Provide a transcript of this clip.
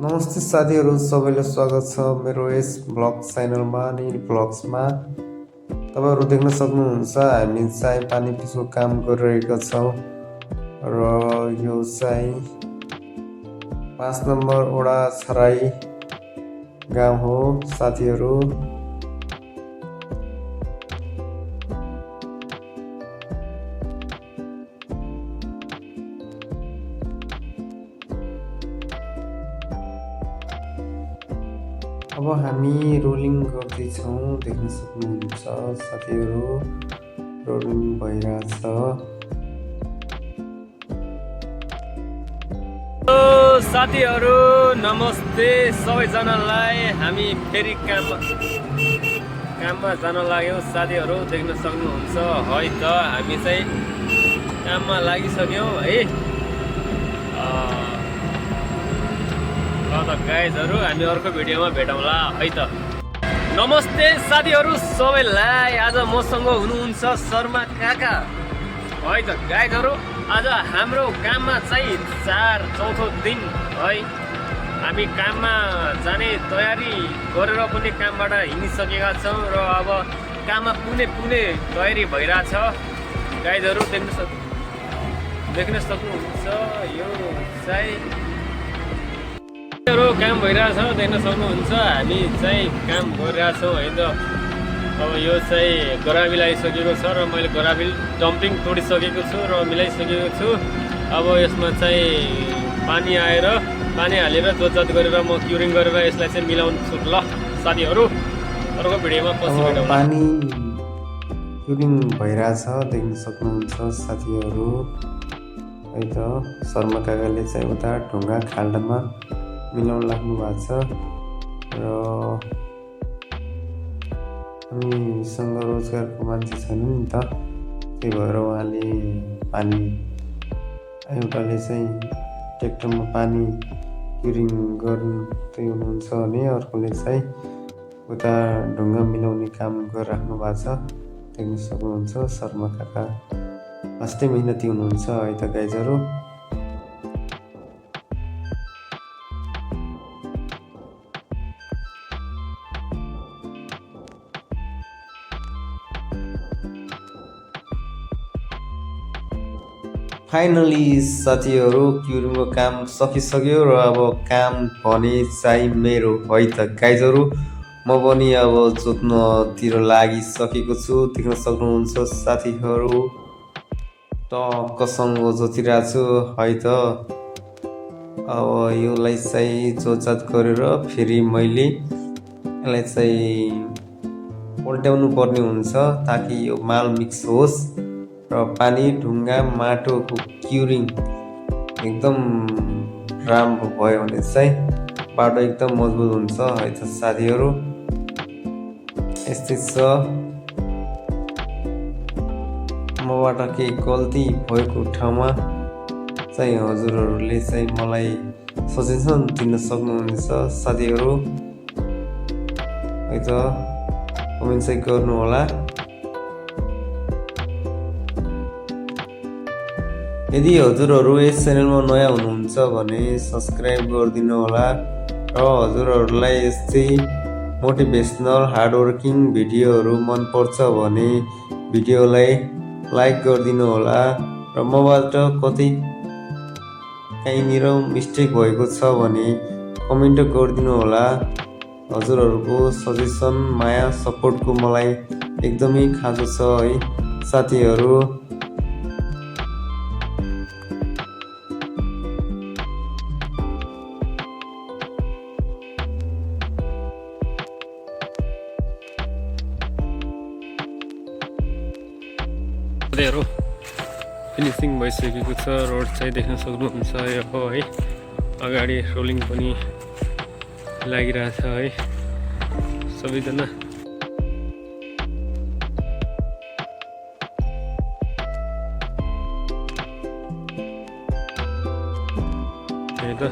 नमस्ते साथीहरू सबैलाई स्वागत छ मेरो यस ब्लग च्यानलमा अनि ब्लग्समा। तपाईँहरू देख्न सक्नुहुन्छ हामी चाहिँ पानी पिछो काम गरिरहेका छौँ र यो चाहिँ 5 नम्बर वडा छराई गाउँ हो साथीहरू। अब हामी रोलिङ गर्दैछौँ, देख्न सक्नुहुन्छ साथीहरू रोलिङ भइरहेछ। साथीहरू नमस्ते सबैजनालाई। हामी फेरि काममा जान लाग्यौँ साथीहरू, देख्न सक्नुहुन्छ है त। हामी चाहिँ काममा लागिसक्यौँ है। ल त गाइजहरू हामी अर्को भिडियोमा भेटौँला है त। नमस्ते साथीहरू सबैलाई। आज मसँग हुनुहुन्छ शर्मा काका है त। गाइजहरू आज हाम्रो काममा चाहिँ चौथो दिन है। हामी काममा जाने तयारी गरेर पनि कामबाट हिँडिसकेका छौँ र अब काममा पुग्ने तयारी भइरहेछ। गाइजहरू देख्न सक्नुहुन्छ यो चाहिँ काम भइरहेछ, देख्न सक्नुहुन्छ। हामी चाहिँ काम गरिरहेछौँ है त। अब यो चाहिँ गराबिल आइसकेको छ र मैले गराबिल डम्पिङ तोडिसकेको छु र मिलाइसकेको छु। अब यसमा चाहिँ पानी हालेर जोतजात गरेर म क्युरिङ गरेर यसलाई चाहिँ मिलाउँछु। ल साथीहरू अर्को भिडियोमा पछि भेटौँ। पानी क्युरिङ भइरहेछ, देख्न सक्नुहुन्छ साथीहरू है त। शर्मा काकाले चाहिँ उता ढुङ्गा खाल्डामा मिलाउन लाग्नु भएको छ र हामीसँग रोजगारको मान्छे छैन नि त, त्यही भएर उहाँले एउटाले चाहिँ ट्र्याक्टरमा पानी क्युरिङ गर्दै हुनुहुन्छ भने अर्कोले चाहिँ उता ढुङ्गा मिलाउने काम गरिराख्नु भएको छ। देख्न सक्नुहुन्छ शर्मा काका वास्तै मेहनती हुनुहुन्छ है त गाइजहरू। फाइनली साथीहरू क्युरिङको काम सकिसक्यो र अब काम भने चाहिँ मेरो है त गाइजहरू। म पनि अब जोत्नतिर लागिसकेको छु, देख्न सक्नुहुन्छ साथीहरू। टक्कसँग जोतिरहेको छु है त। अब यसलाई चाहिँ जोतजात गरेर फेरि मैले यसलाई चाहिँ पल्ट्याउनु पर्ने हुन्छ ताकि यो माल मिक्स होस् र पानी ढुङ्गा माटोको क्युरिङ एकदम राम्रो भयो भने चाहिँ बाटो एकदम मजबुत हुन्छ है त साथीहरू। यस्तै छ। मबाट केही गल्ती भएको ठाउँमा चाहिँ हजुरहरूले चाहिँ मलाई सजेसन दिन सक्नुहुनेछ साथीहरू है त। कमेन्ट चाहिँ गर्नु होला। यदि हजुरहरू यस च्यानलमा नयाँ हुनुहुन्छ भने सब्सक्राइब गरिदिनु होला र हजुरहरूलाई यस्तै मोटिभेसनल हार्डवर्किङ भिडियोहरू मनपर्छ भने भिडियोलाई लाइक गरिदिनु होला र मबाट कतै कहीँनिर मिस्टेक भएको छ भने कमेन्ट गरिदिनु होला। हजुरहरूको सजेसन माया सपोर्टको मलाई एकदमै खाँचो छ है साथीहरू। फिनिसिङ भइसकेको छ। रोड चाहिँ देख्न सक्नुहुन्छ यो हो है। अगाडि रोलिङ पनि लागिरहेछ है सबैजना। है त